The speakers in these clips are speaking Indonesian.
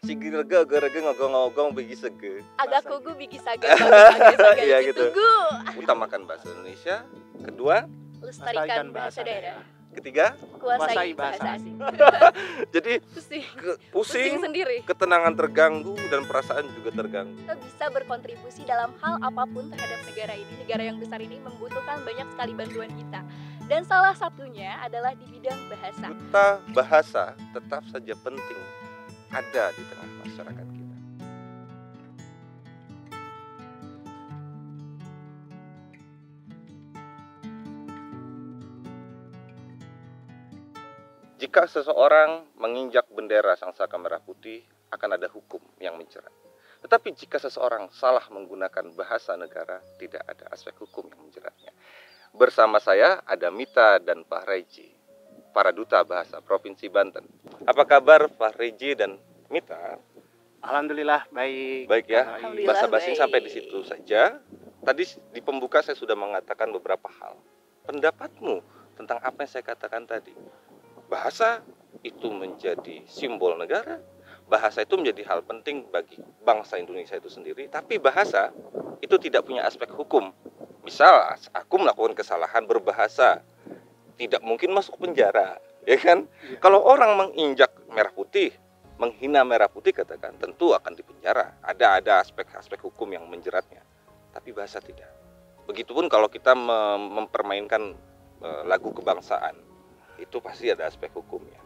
Sigirege gerege ngogong-ngogong bigi sege. Agak kugu bigi saga. Iya gitu. Tunggu. Utamakan bahasa Indonesia. Kedua, Lestarikan bahasa daerah. ketiga, Kuasai bahasa asing. jadi pusing, sendiri. ketenangan terganggu dan perasaan juga terganggu. Kita bisa berkontribusi dalam hal apapun terhadap negara ini. Negara yang besar ini membutuhkan banyak sekali bantuan kita. Dan salah satunya adalah di bidang bahasa. Duta bahasa tetap saja penting ada di tengah masyarakat kita. Jika seseorang menginjak bendera Sangsaka Merah Putih, akan ada hukum yang menjerat. Tetapi jika seseorang salah menggunakan bahasa negara, tidak ada aspek hukum yang menjeratnya. Bersama saya ada Mita dan Pak Reji, para duta bahasa Provinsi Banten. Apa kabar Pak Reji dan Mita? Alhamdulillah baik. Baik ya, Alhamdulillah basa-basi baik. sampai di situ saja. Tadi di pembuka saya sudah mengatakan beberapa hal. Pendapatmu tentang apa yang saya katakan tadi? Bahasa itu menjadi simbol negara. Bahasa itu menjadi hal penting bagi bangsa Indonesia itu sendiri. Tapi bahasa itu tidak punya aspek hukum. Misal aku melakukan kesalahan berbahasa, tidak mungkin masuk penjara, ya kan? Ya. Kalau orang menginjak merah putih, menghina merah putih katakan, tentu akan dipenjara. Ada aspek-aspek hukum yang menjeratnya. Tapi bahasa tidak. Begitupun kalau kita mempermainkan lagu kebangsaan, itu pasti ada aspek hukumnya.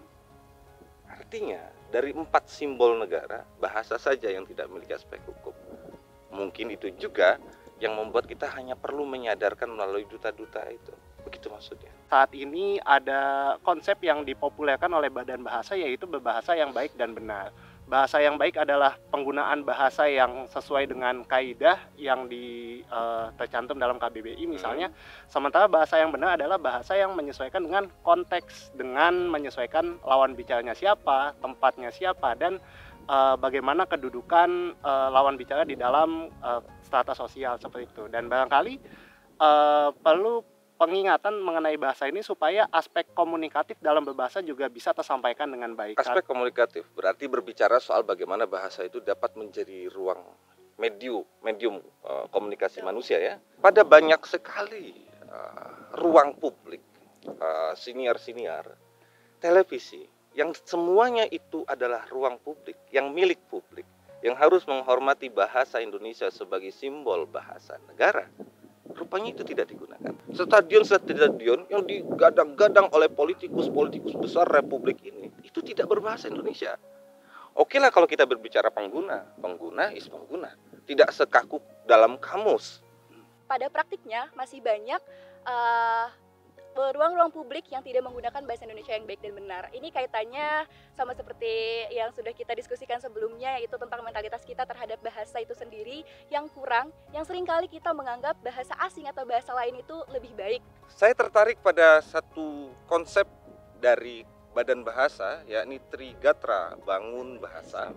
Artinya dari 4 simbol negara, bahasa saja yang tidak memiliki aspek hukum. Mungkin itu juga yang membuat kita hanya perlu menyadarkan melalui duta-duta itu. Begitu maksudnya. Saat ini ada konsep yang dipopulerkan oleh Badan Bahasa, yaitu berbahasa yang baik dan benar. Bahasa yang baik adalah penggunaan bahasa yang sesuai dengan kaidah yang tercantum dalam KBBI misalnya. Sementara bahasa yang benar adalah bahasa yang menyesuaikan dengan konteks, dengan menyesuaikan lawan bicaranya siapa, tempatnya siapa, dan bagaimana kedudukan lawan bicara di dalam strata sosial seperti itu. Dan barangkali perlu pengingatan mengenai bahasa ini supaya aspek komunikatif dalam berbahasa juga bisa tersampaikan dengan baik. Aspek komunikatif berarti berbicara soal bagaimana bahasa itu dapat menjadi ruang medium komunikasi manusia ya. Pada banyak sekali ruang publik, siniar-siniar, televisi, yang semuanya itu adalah ruang publik, yang milik publik, yang harus menghormati bahasa Indonesia sebagai simbol bahasa negara. Rupanya itu tidak digunakan. Stadion yang digadang-gadang oleh politikus-politikus besar Republik ini, itu tidak berbahasa Indonesia. Oke lah kalau kita berbicara pengguna is pengguna, tidak sekaku dalam kamus. Pada praktiknya masih banyak ruang-ruang publik yang tidak menggunakan bahasa Indonesia yang baik dan benar. Ini kaitannya sama seperti yang sudah kita diskusikan sebelumnya, yaitu tentang mentalitas kita terhadap bahasa itu sendiri yang kurang, yang seringkali kita menganggap bahasa asing atau bahasa lain itu lebih baik. Saya tertarik pada satu konsep dari Badan Bahasa, yakni Trigatra Bangun Bahasa.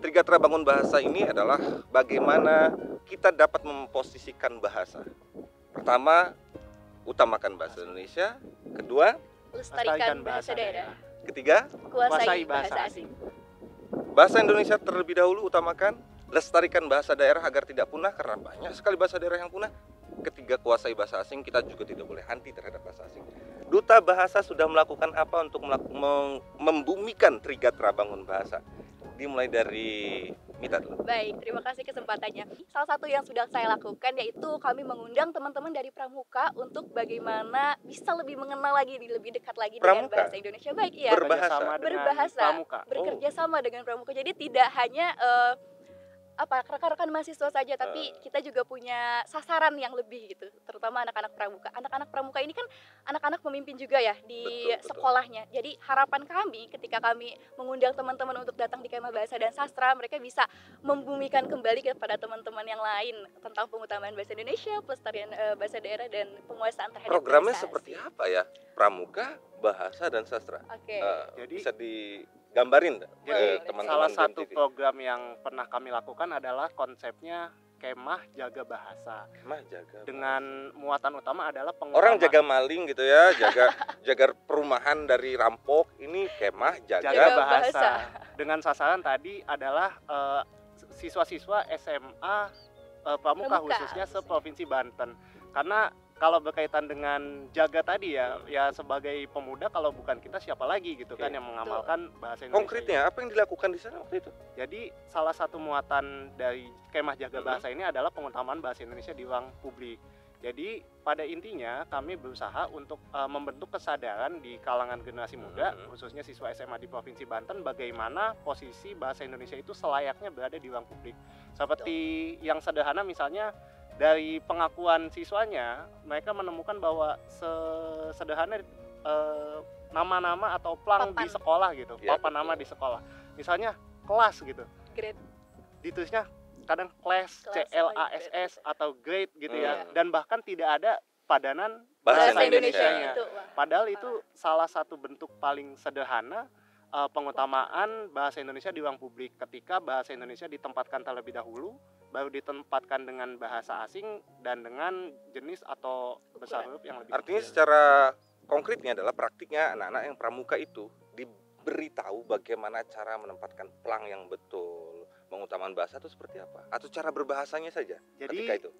Trigatra Bangun Bahasa ini adalah bagaimana kita dapat memposisikan bahasa. Pertama, utamakan bahasa Indonesia. Kedua, Lestarikan bahasa daerah. ketiga, Kuasai bahasa asing. bahasa Indonesia terlebih dahulu utamakan, lestarikan bahasa daerah agar tidak punah karena banyak sekali bahasa daerah yang punah. Ketiga, kuasai bahasa asing, kita juga tidak boleh anti terhadap bahasa asing. Duta Bahasa sudah melakukan apa untuk membumikan Trigatra Bangun Bahasa? Dimulai dari Mita dulu. Baik, terima kasih kesempatannya. Salah satu yang sudah saya lakukan yaitu kami mengundang teman-teman dari Pramuka untuk bagaimana bisa lebih mengenal lagi, lebih dekat lagi dengan Pramuka? bahasa Indonesia. Baik, iya. Berbahasa. Berbahasa. Pramuka. Bekerja sama dengan Pramuka. Jadi tidak hanya rekan-rekan mahasiswa saja, tapi kita juga punya sasaran yang lebih gitu, terutama anak-anak pramuka. Anak-anak pramuka ini kan anak-anak pemimpin juga ya di Betul. sekolahnya. Jadi harapan kami ketika kami mengundang teman-teman untuk datang di Kemah Bahasa dan Sastra, mereka bisa membumikan kembali kepada teman-teman yang lain tentang pengutamaan bahasa Indonesia, pelestarian bahasa daerah dan penguasaan terhadap Programnya bahasa seperti asing. apa ya? Pramuka, Bahasa dan Sastra. Oke. Jadi Bisa digambarin Jadi teman-teman salah Gen satu TV? program yang pernah kami lakukan adalah konsepnya Kemah Jaga Bahasa. Kemah Jaga Dengan muatan utama adalah orang jaga maling gitu ya, jaga perumahan dari rampok. Ini Kemah Jaga Bahasa. Dengan sasaran tadi adalah siswa-siswa SMA Pramuka khususnya seprovinsi Banten. Karena kalau berkaitan dengan jaga tadi ya sebagai pemuda, kalau bukan kita siapa lagi gitu kan yang mengamalkan bahasa Indonesia. Konkretnya apa yang dilakukan di sana waktu itu? Jadi salah satu muatan dari Kemah Jaga Bahasa ini adalah pengutamaan bahasa Indonesia di ruang publik. Jadi pada intinya kami berusaha untuk membentuk kesadaran di kalangan generasi muda, khususnya siswa SMA di Provinsi Banten, bagaimana posisi bahasa Indonesia itu selayaknya berada di ruang publik. Seperti yang sederhana misalnya dari pengakuan siswanya, mereka menemukan bahwa sederhana nama-nama atau plang di sekolah gitu, papan nama di sekolah. Misalnya kelas gitu, grade, ditulisnya kadang class, CLASS atau grade gitu ya, dan bahkan tidak ada padanan bahasa Indonesianya. Padahal itu salah satu bentuk paling sederhana pengutamaan bahasa Indonesia di ruang publik, ketika bahasa Indonesia ditempatkan terlebih dahulu, baru ditempatkan dengan bahasa asing dan dengan jenis atau besar huruf yang lebih artinya kecil. Secara konkretnya adalah praktiknya anak-anak yang pramuka itu diberitahu bagaimana cara menempatkan plang yang betul, pengutamaan bahasa itu seperti apa, atau cara berbahasanya saja. Jadi itu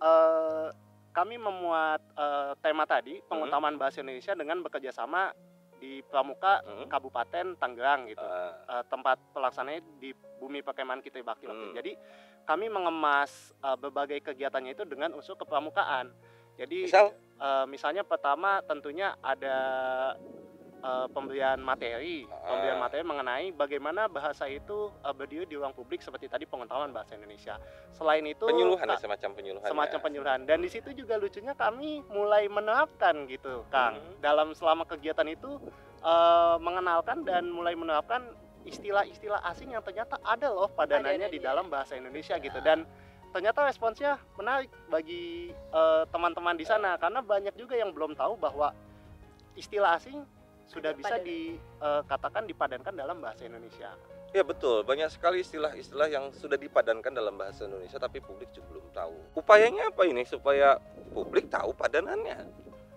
kami memuat tema tadi pengutamaan bahasa Indonesia dengan bekerja sama di Pramuka Kabupaten Tangerang gitu. Tempat pelaksananya di Bumi Perkemahan Kitri Bakti waktu. Jadi kami mengemas berbagai kegiatannya itu dengan unsur kepramukaan. Jadi misalnya pertama tentunya ada pemberian materi mengenai bagaimana bahasa itu berdiri di ruang publik, seperti tadi pengetahuan bahasa Indonesia. Selain itu semacam penyuluhan. Dan di situ juga lucunya kami mulai menerapkan gitu, Kang. Selama kegiatan itu mengenalkan dan mulai menerapkan istilah-istilah asing yang ternyata ada loh padanannya di dalam bahasa Indonesia gitu. Dan ternyata responsnya menarik bagi teman-teman di sana, karena banyak juga yang belum tahu bahwa istilah asing sudah bisa dikatakan dipadankan dalam bahasa Indonesia. Ya betul, banyak sekali istilah-istilah yang sudah dipadankan dalam bahasa Indonesia tapi publik juga belum tahu. Upayanya apa ini supaya publik tahu padanannya?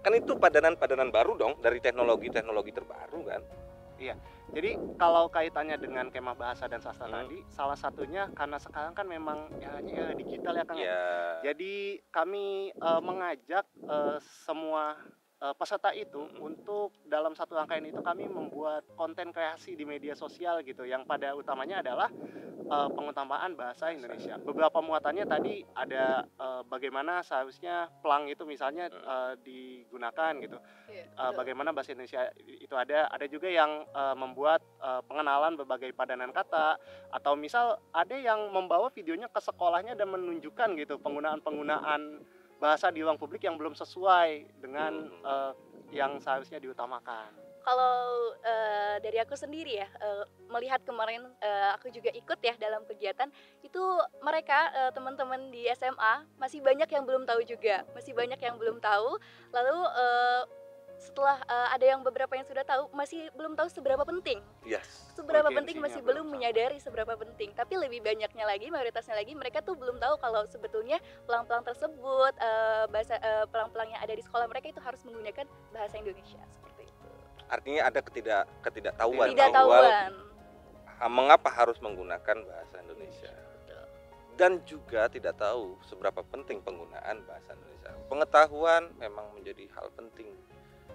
Kan itu padanan-padanan baru dong dari teknologi-teknologi terbaru kan? Iya. Jadi kalau kaitannya dengan Kemah Bahasa dan Sastra tadi, salah satunya karena sekarang kan memang eranya digital ya Kang. Jadi kami mengajak semua peserta itu untuk dalam satu rangkaian itu kami membuat konten kreasi di media sosial gitu, yang pada utamanya adalah pengutamaan bahasa Indonesia. Beberapa muatannya tadi ada bagaimana seharusnya plang itu misalnya digunakan gitu. Bagaimana bahasa Indonesia itu ada juga yang membuat pengenalan berbagai padanan kata, atau misal ada yang membawa videonya ke sekolahnya dan menunjukkan gitu penggunaan bahasa di ruang publik yang belum sesuai dengan yang seharusnya diutamakan. Kalau dari aku sendiri ya, melihat kemarin aku juga ikut ya dalam kegiatan itu, mereka teman-teman di SMA masih banyak yang belum tahu juga, lalu setelah ada yang beberapa yang sudah tahu, masih belum tahu seberapa penting. Seberapa penting, masih belum menyadari seberapa penting. Tapi lebih banyaknya lagi, mayoritasnya lagi, mereka tuh belum tahu kalau sebetulnya pelang-pelang tersebut, bahasa pelang-pelang yang ada di sekolah mereka itu harus menggunakan bahasa Indonesia, seperti itu. Artinya ada ketidaktahuan. Mengapa harus menggunakan bahasa Indonesia. Dan juga tidak tahu seberapa penting penggunaan bahasa Indonesia. Pengetahuan memang menjadi hal penting.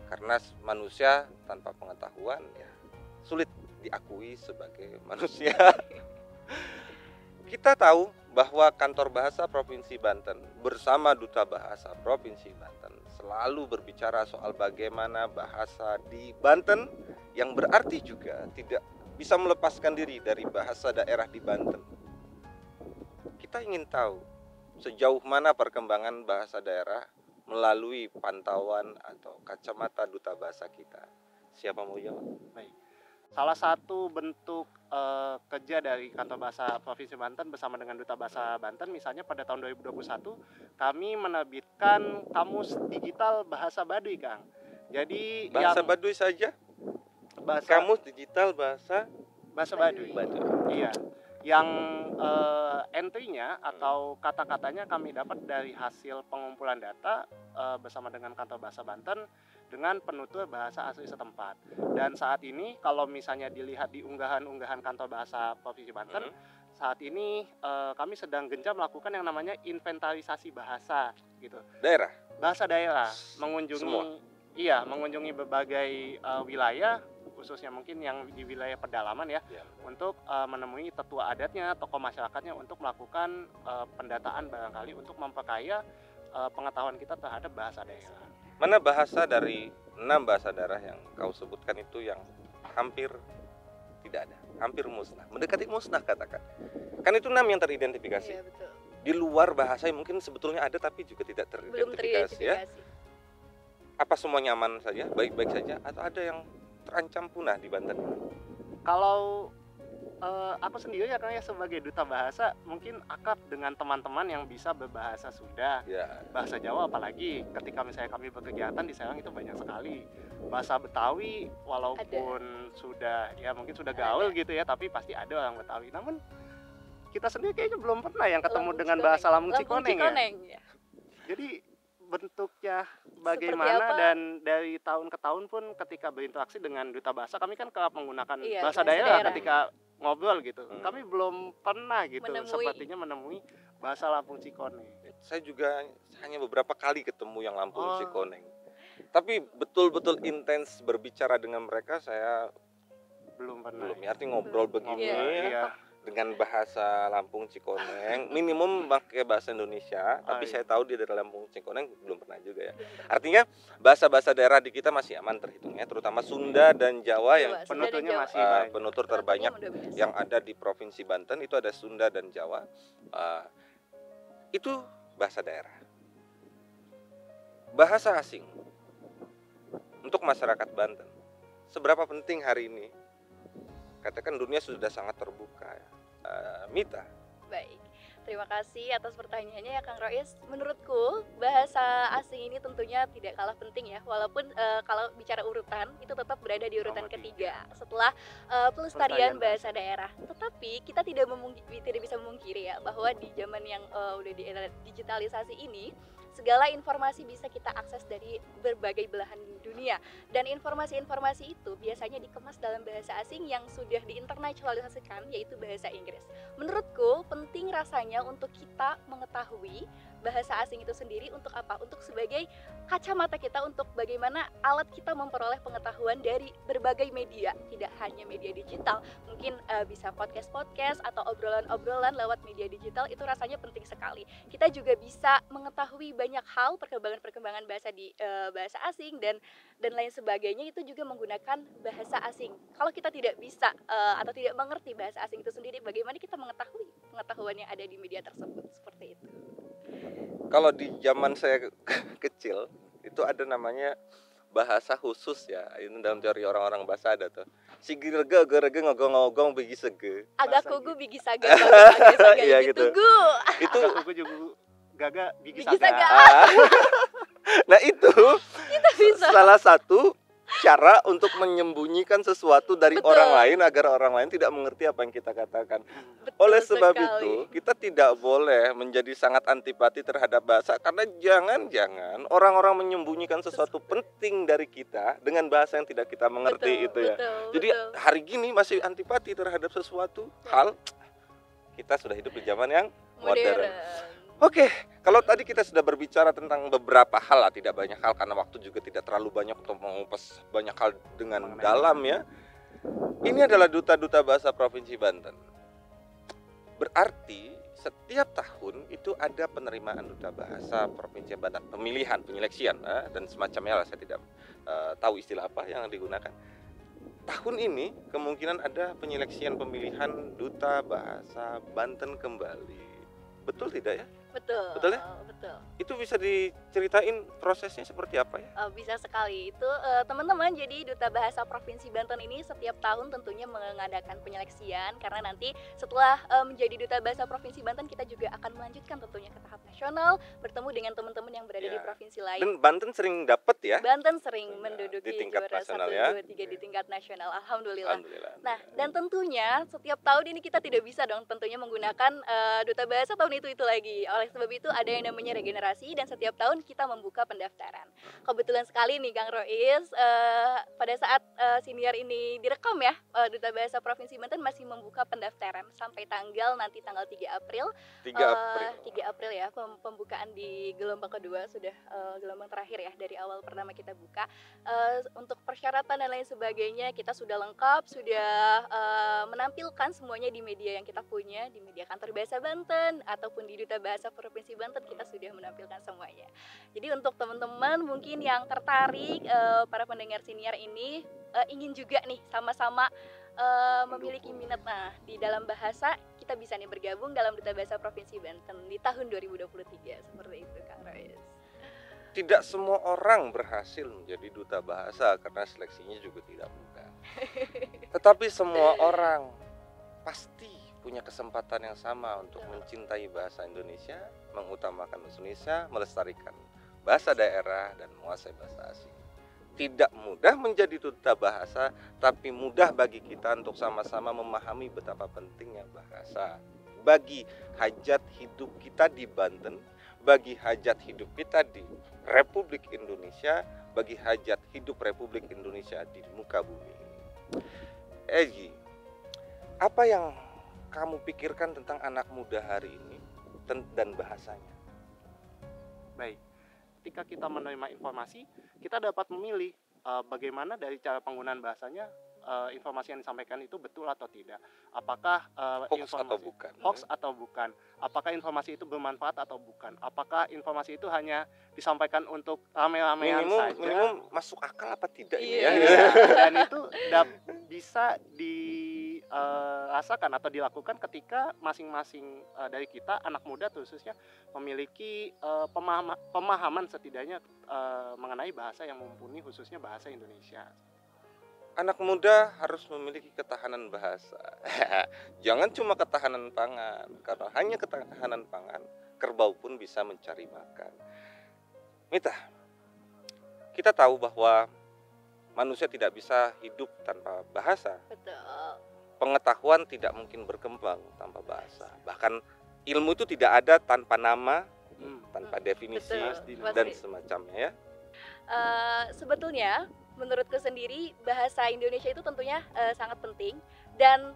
Karena manusia tanpa pengetahuan ya sulit diakui sebagai manusia. Kita tahu bahwa Kantor Bahasa Provinsi Banten bersama Duta Bahasa Provinsi Banten selalu berbicara soal bagaimana bahasa di Banten, yang berarti juga tidak bisa melepaskan diri dari bahasa daerah di Banten. Kita ingin tahu sejauh mana perkembangan bahasa daerah melalui pantauan atau kacamata Duta Bahasa kita. Siapa mau jawab? Baik. Salah satu bentuk kerja dari Kantor Bahasa Provinsi Banten bersama dengan Duta Bahasa Banten, misalnya pada tahun 2021 kami menerbitkan kamus digital bahasa Baduy, Kang. Jadi bahasa Baduy saja? Kamus digital bahasa Baduy. Iya. yang entry-nya atau kata-katanya kami dapat dari hasil pengumpulan data bersama dengan Kantor Bahasa Banten dengan penutur bahasa asli setempat. Dan saat ini kalau misalnya dilihat di unggahan-unggahan Kantor Bahasa Provinsi Banten, saat ini kami sedang gencar melakukan yang namanya inventarisasi bahasa gitu. Bahasa daerah mengunjungi Semua? Iya, mengunjungi berbagai wilayah, khususnya mungkin yang di wilayah pedalaman ya, untuk menemui tetua adatnya, tokoh masyarakatnya untuk melakukan pendataan barangkali untuk memperkaya pengetahuan kita terhadap bahasa daerah. Mana bahasa dari 6 bahasa daerah yang kau sebutkan itu yang hampir tidak ada, hampir musnah, mendekati musnah katakan. Kan itu 6 yang teridentifikasi. Iya, betul. Di luar bahasa yang mungkin sebetulnya ada tapi juga tidak Belum teridentifikasi ya. teridentifikasi. Apa semuanya aman saja, baik-baik saja, atau ada yang terancam punah di Banten? Kalau aku sendiri ya kayak sebagai duta bahasa mungkin akrab dengan teman-teman yang bisa berbahasa Sunda, Ya, bahasa Jawa, apalagi ketika misalnya kami berkegiatan di Serang itu banyak sekali. Bahasa Betawi walaupun sudah ya mungkin sudah gaul gitu ya, tapi pasti ada orang Betawi. Namun kita sendiri kayaknya belum pernah yang ketemu Lampung dengan Cikoneng. bahasa Lampung Cikoneng ya. Ya. Jadi bentuknya bagaimana apa? dan dari tahun ke tahun pun ketika berinteraksi dengan duta bahasa kami kan kerap menggunakan Iya, bahasa bahasa daerah daerah. ketika ngobrol gitu. Hmm. Kami belum pernah gitu Menemui. sepertinya menemui bahasa Lampung Cikoneng. saya juga hanya beberapa kali ketemu yang Lampung Oh. Cikoneng. Tapi betul-betul intens berbicara dengan mereka saya Belum pernah. belum. Artinya ngobrol begini Ngobrol, iya. dengan bahasa Lampung Cikoneng, minimum pakai bahasa Indonesia, tapi iya. saya tahu dia dari Lampung Cikoneng belum pernah juga ya. Artinya bahasa-bahasa daerah di kita masih aman terhitungnya, terutama Sunda dan Jawa yang Sunda dan penuturnya Jawa. masih banyak. penutur terbanyak Penontonnya yang ada di Provinsi Banten itu ada Sunda dan Jawa. Itu bahasa daerah. Bahasa asing untuk masyarakat Banten. Seberapa penting hari ini? Katakan dunia sudah sangat terbuka ya. Mita, Baik, terima kasih atas pertanyaannya ya Kang Rois. Menurutku bahasa asing ini tentunya tidak kalah penting ya, walaupun kalau bicara urutan itu tetap berada di urutan Nomor ketiga setelah pelestarian bahasa daerah. Tetapi kita tidak bisa memungkiri ya bahwa di zaman yang udah digitalisasi ini segala informasi bisa kita akses dari berbagai belahan dunia, dan informasi-informasi itu biasanya dikemas dalam bahasa asing yang sudah diinternasionalisasikan, yaitu bahasa Inggris. Menurutku penting rasanya untuk kita mengetahui bahasa asing itu sendiri untuk apa? Untuk sebagai kacamata kita untuk bagaimana alat kita memperoleh pengetahuan dari berbagai media, tidak hanya media digital. Mungkin bisa podcast-podcast atau obrolan-obrolan lewat media digital, itu rasanya penting sekali. Kita juga bisa mengetahui banyak hal, perkembangan-perkembangan bahasa di bahasa asing dan lain sebagainya, itu juga menggunakan bahasa asing. Kalau kita tidak bisa atau tidak mengerti bahasa asing itu sendiri, bagaimana kita mengetahui pengetahuan yang ada di media tersebut? Seperti itu. kalau di zaman saya kecil itu ada namanya bahasa khusus ya. Ini dalam teori orang-orang bahasa ada tuh. Sigirga gerege ngogong-ngogong begi sege. Agak Bahasa kugu bigi saga, bagus saga Iya, gitu. gitu. Gu. Itu Aku juga gaga bigi Bigi saga. saga. ah, nah itu Kita bisa. salah satu cara untuk menyembunyikan sesuatu dari Betul. orang lain agar orang lain tidak mengerti apa yang kita katakan. Betul Oleh sebab sekali. itu, kita tidak boleh menjadi sangat antipati terhadap bahasa, karena jangan-jangan orang-orang menyembunyikan sesuatu penting dari kita dengan bahasa yang tidak kita mengerti itu ya. Jadi hari gini masih antipati terhadap sesuatu hal, kita sudah hidup di zaman yang modern. Oke, kalau tadi kita sudah berbicara tentang beberapa hal lah, tidak banyak hal karena waktu juga tidak terlalu banyak untuk mengupas banyak hal dengan dalam ya. Ini adalah duta-duta bahasa Provinsi Banten. Berarti setiap tahun itu ada penerimaan duta bahasa Provinsi Banten, pemilihan, penyeleksian dan semacamnya lah, saya tidak tahu istilah apa yang digunakan. Tahun ini kemungkinan ada penyeleksian pemilihan duta bahasa Banten kembali. Betul tidak ya? Betul. Betul ya? Betul. Itu bisa diceritain prosesnya seperti apa ya? Bisa sekali. Itu teman-teman, jadi Duta Bahasa Provinsi Banten ini setiap tahun tentunya mengadakan penyeleksian, karena nanti setelah menjadi Duta Bahasa Provinsi Banten kita juga akan melanjutkan tentunya ke tahap nasional, bertemu dengan teman-teman yang berada di Ya. provinsi lain. Dan Banten sering dapet ya? Banten sering Ya, menduduki di tingkat juara 1, nasional ya. 2, 3 di tingkat nasional. Alhamdulillah. Alhamdulillah. Nah, dan tentunya setiap tahun ini kita tidak bisa dong tentunya menggunakan Duta Bahasa tahun itu lagi. Oleh sebab itu ada yang namanya regenerasi, dan setiap tahun kita membuka pendaftaran. Kebetulan sekali nih Kang Rois, pada saat senior ini direkam ya, Duta Bahasa Provinsi Banten masih membuka pendaftaran sampai tanggal 3 April. 3 April. 3 April ya, pembukaan di gelombang kedua, sudah gelombang terakhir ya, dari awal pertama kita buka. Untuk persyaratan dan lain sebagainya kita sudah lengkap, sudah menampilkan semuanya di media yang kita punya, di media Kantor Bahasa Banten ataupun di Duta Bahasa Provinsi Banten kita sudah menampilkan semuanya. Jadi untuk teman-teman mungkin yang tertarik, para pendengar senior ini ingin juga nih sama-sama memiliki minat di dalam bahasa, kita bisa nih bergabung dalam Duta Bahasa Provinsi Banten di tahun 2023, seperti itu Kang Rois. Tidak semua orang berhasil menjadi duta bahasa karena seleksinya juga tidak mudah. Tetapi semua orang pasti punya kesempatan yang sama untuk mencintai bahasa Indonesia, mengutamakan bahasa Indonesia, melestarikan bahasa daerah dan menguasai bahasa asing. Tidak mudah menjadi duta bahasa, tapi mudah bagi kita untuk sama-sama memahami betapa pentingnya bahasa bagi hajat hidup kita di Banten, bagi hajat hidup kita di Republik Indonesia, bagi hajat hidup Republik Indonesia di muka bumi ini. Egi, apa yang kamu pikirkan tentang anak muda hari ini dan bahasanya? Baik, ketika kita menerima informasi, kita dapat memilih bagaimana dari cara penggunaan bahasanya, informasi yang disampaikan itu betul atau tidak. Apakah Hoax atau bukan? Hoax atau bukan? Apakah informasi itu bermanfaat atau bukan? Apakah informasi itu hanya disampaikan untuk rame-ramean saja? Minimum masuk akal apa tidak ini ya? Dan itu bisa dirasakan atau dilakukan ketika masing-masing dari kita, anak muda khususnya, memiliki pemahaman setidaknya mengenai bahasa yang mumpuni, khususnya bahasa Indonesia. Anak muda harus memiliki ketahanan bahasa. Jangan cuma ketahanan pangan, karena hanya ketahanan pangan, kerbau pun bisa mencari makan. Mita, kita tahu bahwa manusia tidak bisa hidup tanpa bahasa. Betul. Pengetahuan tidak mungkin berkembang tanpa bahasa. Bahkan ilmu itu tidak ada tanpa nama, tanpa definisi, Betul. dan semacamnya ya. Sebetulnya menurutku sendiri bahasa Indonesia itu tentunya sangat penting, dan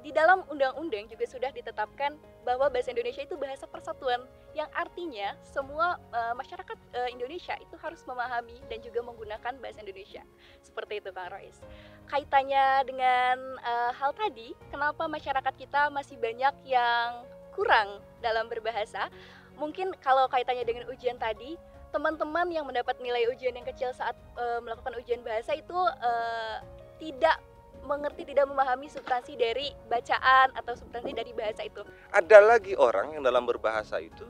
di dalam undang-undang juga sudah ditetapkan bahwa bahasa Indonesia itu bahasa persatuan, yang artinya semua masyarakat Indonesia itu harus memahami dan juga menggunakan bahasa Indonesia. Seperti itu Kang Rois. Kaitannya dengan hal tadi, kenapa masyarakat kita masih banyak yang kurang dalam berbahasa? Mungkin kalau kaitannya dengan ujian tadi, teman-teman yang mendapat nilai ujian yang kecil saat melakukan ujian bahasa itu tidak mengerti, tidak memahami substansi dari bacaan atau substansi dari bahasa itu. Ada lagi orang yang dalam berbahasa itu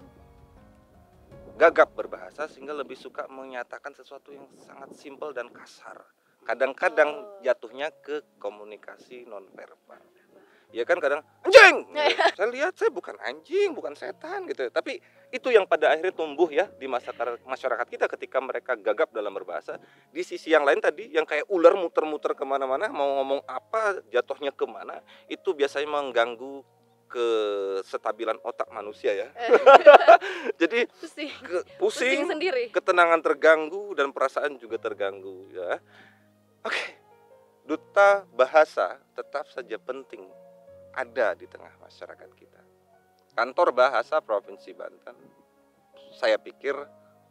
gagap berbahasa sehingga lebih suka menyatakan sesuatu yang sangat simpel dan kasar. Kadang-kadang jatuhnya ke komunikasi nonverbal. Ya kan, kadang anjing. Saya lihat saya bukan anjing, bukan setan gitu. Tapi itu yang pada akhirnya tumbuh ya di masyarakat kita ketika mereka gagap dalam berbahasa. Di sisi yang lain tadi yang kayak ular muter-muter kemana-mana, mau ngomong apa jatuhnya kemana, itu biasanya mengganggu kestabilan otak manusia ya. Jadi pusing sendiri, ketenangan terganggu dan perasaan juga terganggu ya. Oke. Duta bahasa tetap saja penting ada di tengah masyarakat kita. Kantor Bahasa Provinsi Banten, saya pikir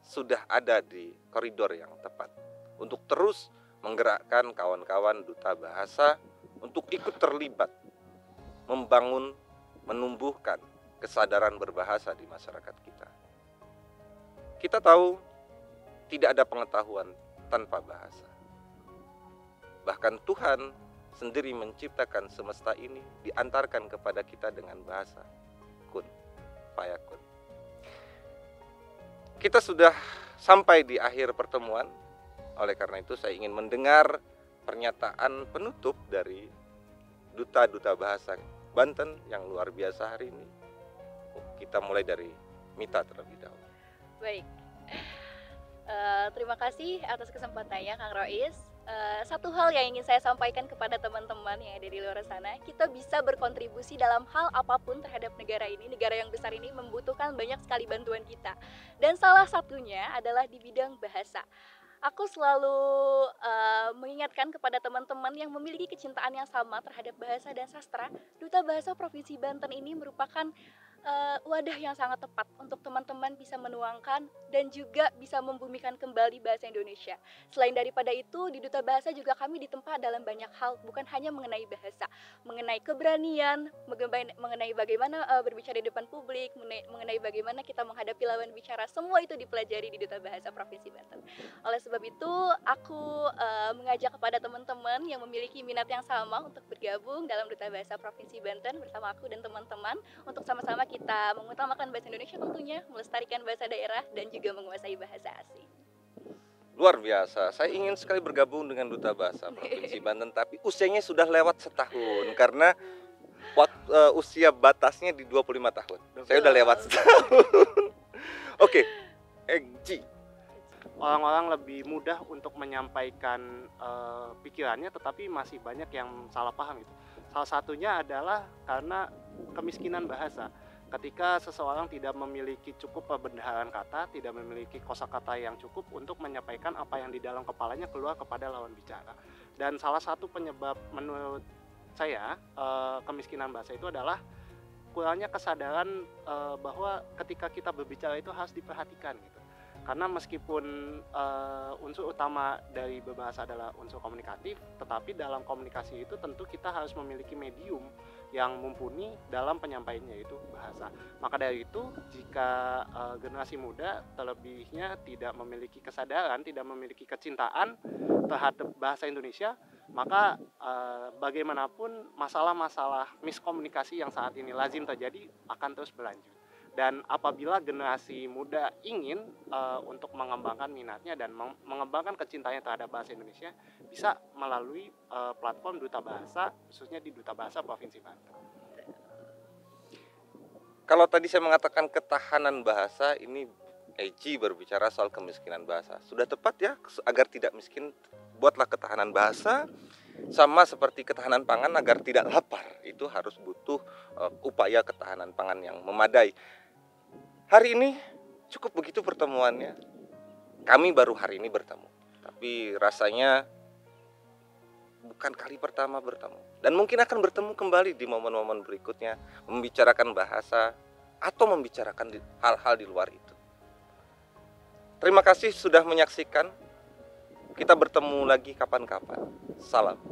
sudah ada di koridor yang tepat untuk terus menggerakkan kawan-kawan duta bahasa untuk ikut terlibat membangun, menumbuhkan kesadaran berbahasa di masyarakat kita. Kita tahu tidak ada pengetahuan tanpa bahasa. Bahkan Tuhan sendiri menciptakan semesta ini, diantarkan kepada kita dengan bahasa kun, fayakun. kita sudah sampai di akhir pertemuan. Oleh karena itu saya ingin mendengar pernyataan penutup dari duta-duta bahasa Banten yang luar biasa hari ini. Kita mulai dari Mita terlebih dahulu. Baik. Terima kasih atas kesempatannya Kang Rois. Satu hal yang ingin saya sampaikan kepada teman-teman yang ada di luar sana, kita bisa berkontribusi dalam hal apapun terhadap negara ini. Negara yang besar ini membutuhkan banyak sekali bantuan kita. Dan salah satunya adalah di bidang bahasa. Aku selalu mengingatkan kepada teman-teman yang memiliki kecintaan yang sama terhadap bahasa dan sastra, Duta Bahasa Provinsi Banten ini merupakan wadah yang sangat tepat untuk teman-teman bisa menuangkan dan juga bisa membumikan kembali bahasa Indonesia. Selain daripada itu, di Duta Bahasa juga kami ditempa dalam banyak hal, bukan hanya mengenai bahasa, mengenai keberanian, mengenai bagaimana berbicara di depan publik, mengenai bagaimana kita menghadapi lawan bicara, semua itu dipelajari di Duta Bahasa Provinsi Banten. Oleh sebab itu, aku mengajak kepada teman-teman yang memiliki minat yang sama untuk bergabung dalam Duta Bahasa Provinsi Banten bersama aku dan teman-teman untuk sama-sama kita mengutamakan bahasa Indonesia tentunya, melestarikan bahasa daerah, dan juga menguasai bahasa asing. Luar biasa, saya ingin sekali bergabung dengan Duta Bahasa Provinsi Banten, tapi usianya sudah lewat setahun, karena usia batasnya di 25 tahun. Saya udah lewat setahun. Oke, Ji. Orang-orang lebih mudah untuk menyampaikan pikirannya, tetapi masih banyak yang salah paham gitu. Salah satunya adalah karena kemiskinan bahasa. Ketika seseorang tidak memiliki cukup pembendaharaan kata, tidak memiliki kosakata yang cukup untuk menyampaikan apa yang di dalam kepalanya keluar kepada lawan bicara. Dan salah satu penyebab menurut saya kemiskinan bahasa itu adalah kurangnya kesadaran bahwa ketika kita berbicara itu harus diperhatikan gitu. Karena meskipun unsur utama dari berbahasa adalah unsur komunikatif, tetapi dalam komunikasi itu tentu kita harus memiliki medium yang mumpuni dalam penyampaiannya, yaitu bahasa. Maka dari itu, jika generasi muda terlebihnya tidak memiliki kesadaran, tidak memiliki kecintaan terhadap bahasa Indonesia, maka bagaimanapun masalah-masalah miskomunikasi yang saat ini lazim terjadi akan terus berlanjut. Dan apabila generasi muda ingin untuk mengembangkan minatnya dan mengembangkan kecintaannya terhadap bahasa Indonesia, bisa melalui platform Duta Bahasa, khususnya di Duta Bahasa Provinsi Banten. Kalau tadi saya mengatakan ketahanan bahasa, ini Eji berbicara soal kemiskinan bahasa. Sudah tepat ya, agar tidak miskin, buatlah ketahanan bahasa. Sama seperti ketahanan pangan, agar tidak lapar, itu harus butuh upaya ketahanan pangan yang memadai. Hari ini cukup begitu pertemuannya. Kami baru hari ini bertemu, tapi rasanya bukan kali pertama bertemu. Dan mungkin akan bertemu kembali di momen-momen berikutnya, membicarakan bahasa atau membicarakan hal-hal di luar itu. Terima kasih sudah menyaksikan. Kita bertemu lagi kapan-kapan. Salam.